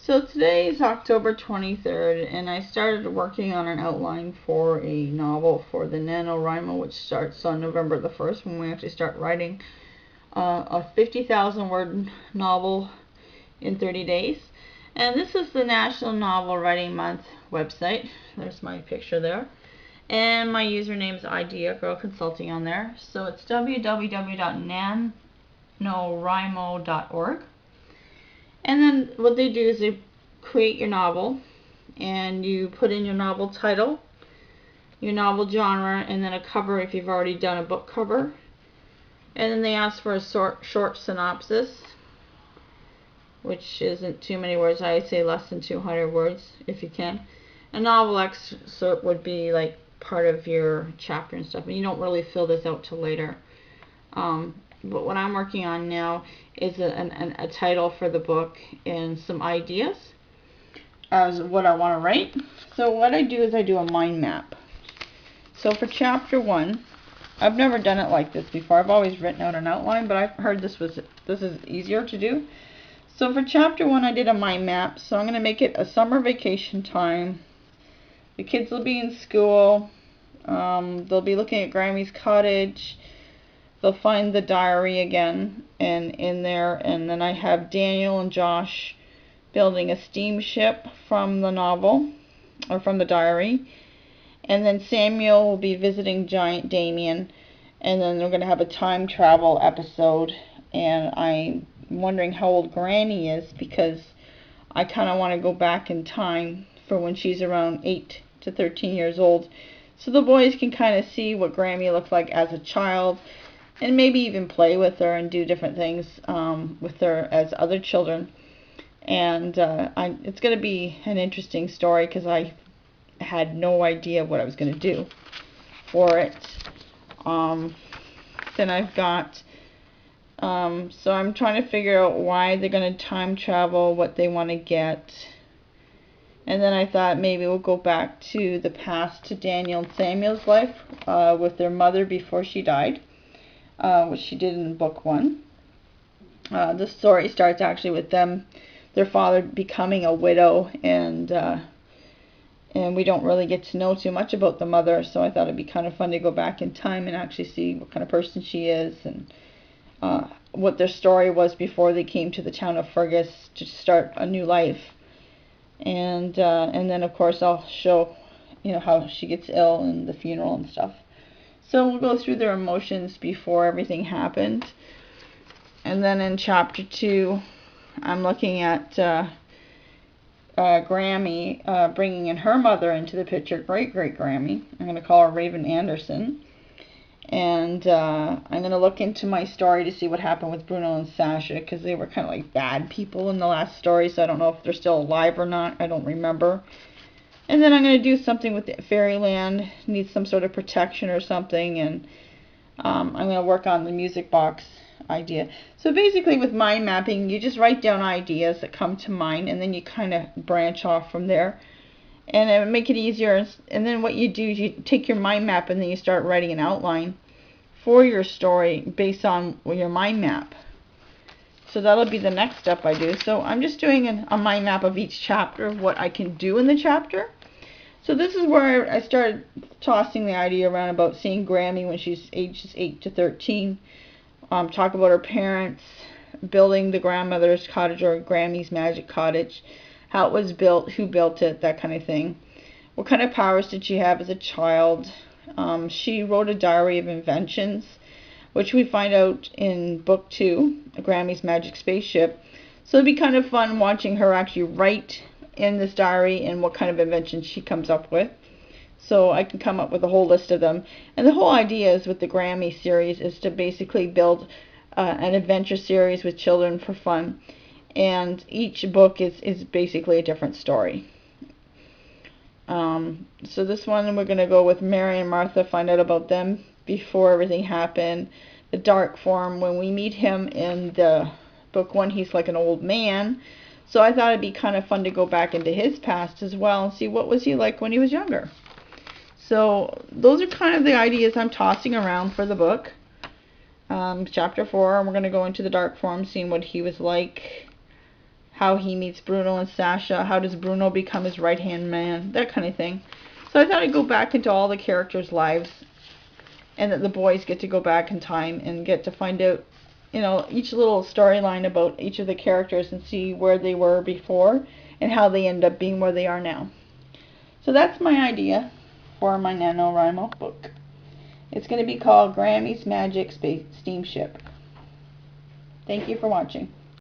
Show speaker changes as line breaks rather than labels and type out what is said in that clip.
So today is October 23rd, and I started working on an outline for a novel for the NaNoWriMo, which starts on November the 1st when we actually start writing a 50,000 word novel in 30 days. And this is the National Novel Writing Month website. There's my picture there. And my username is Idea Girl Consulting on there. So it's www.nanowrimo.org. And then what they do is they create your novel, and you put in your novel title, your novel genre, and then a cover if you've already done a book cover. And then they ask for a short synopsis, which isn't too many words. I say less than 200 words if you can. A novel excerpt would be like part of your chapter and stuff, and you don't really fill this out till later. But what I'm working on now is a title for the book and some ideas as what I want to write. So what I do is I do a mind map. So for chapter 1, I've never done it like this before. I've always written out an outline, but I've heard this is easier to do. So for chapter 1, I did a mind map. So I'm going to make it a summer vacation time. The kids will be in school. They'll be looking at Grammy's cottage. They'll find the diary again and in there, and then I have Daniel and Josh building a steamship from the novel or from the diary, and then Samuel will be visiting Giant Damien, and then they're going to have a time travel episode. And I'm wondering how old Granny is, because I kind of want to go back in time for when she's around 8 to 13 years old, so the boys can kind of see what Grammy looked like as a child, and maybe even play with her and do different things with her as other children. And it's going to be an interesting story because I had no idea what I was going to do for it. Then I've got, so I'm trying to figure out why they're going to time travel, what they want to get. And then I thought maybe we'll go back to the past, to Daniel and Samuel's life with their mother before she died. Which she did in book 1. The story starts actually with them, their father becoming a widow, and we don't really get to know too much about the mother, so I thought it'd be kind of fun to go back in time and actually see what kind of person she is, and what their story was before they came to the town of Fergus to start a new life. And then of course I'll show, how she gets ill and the funeral and stuff. So we'll go through their emotions before everything happened. And then in chapter 2, I'm looking at Grammy bringing in her mother into the picture, great Grammy. I'm going to call her Raven Anderson. And I'm going to look into my story to see what happened with Bruno and Sasha, because they were kind of like bad people in the last story, so I don't know if they're still alive or not. I don't remember. And then I'm going to do something with the Fairyland, needs some sort of protection or something, and I'm going to work on the music box idea. So basically with mind mapping, you just write down ideas that come to mind, and then you kind of branch off from there, and it would make it easier. And then what you do is you take your mind map and then you start writing an outline for your story based on your mind map. So that'll be the next step I do. So I'm just doing a mind map of each chapter, of what I can do in the chapter. So this is where I started tossing the idea around about seeing Grammy when she's ages 8 to 13. Talk about her parents, building the grandmother's cottage or Grammy's Magic Cottage, how it was built, who built it, that kind of thing. What kind of powers did she have as a child? She wrote a diary of inventions, which we find out in book 2, Grammy's Magic Spaceship. So it'd be kind of fun watching her actually write in this diary and what kind of inventions she comes up with. So I can come up with a whole list of them. And the whole idea is with the Grammy series is to basically build an adventure series with children for fun. And each book is basically a different story. So this one we're going to go with Mary and Martha, find out about them before everything happened. The dark form, when we meet him in the book 1, he's like an old man. So I thought it'd be kind of fun to go back into his past as well and see what was he like when he was younger. So those are kind of the ideas I'm tossing around for the book. Chapter 4, we're going to go into the dark form, seeing what he was like, how he meets Bruno and Sasha, how does Bruno become his right-hand man, that kind of thing. So I thought I'd go back into all the characters' lives, and that the boys get to go back in time and get to find out, you know, each little storyline about each of the characters and see where they were before and how they end up being where they are now. So that's my idea for my NaNoWriMo book. It's going to be called Grammys Magic Steamship. Thank you for watching.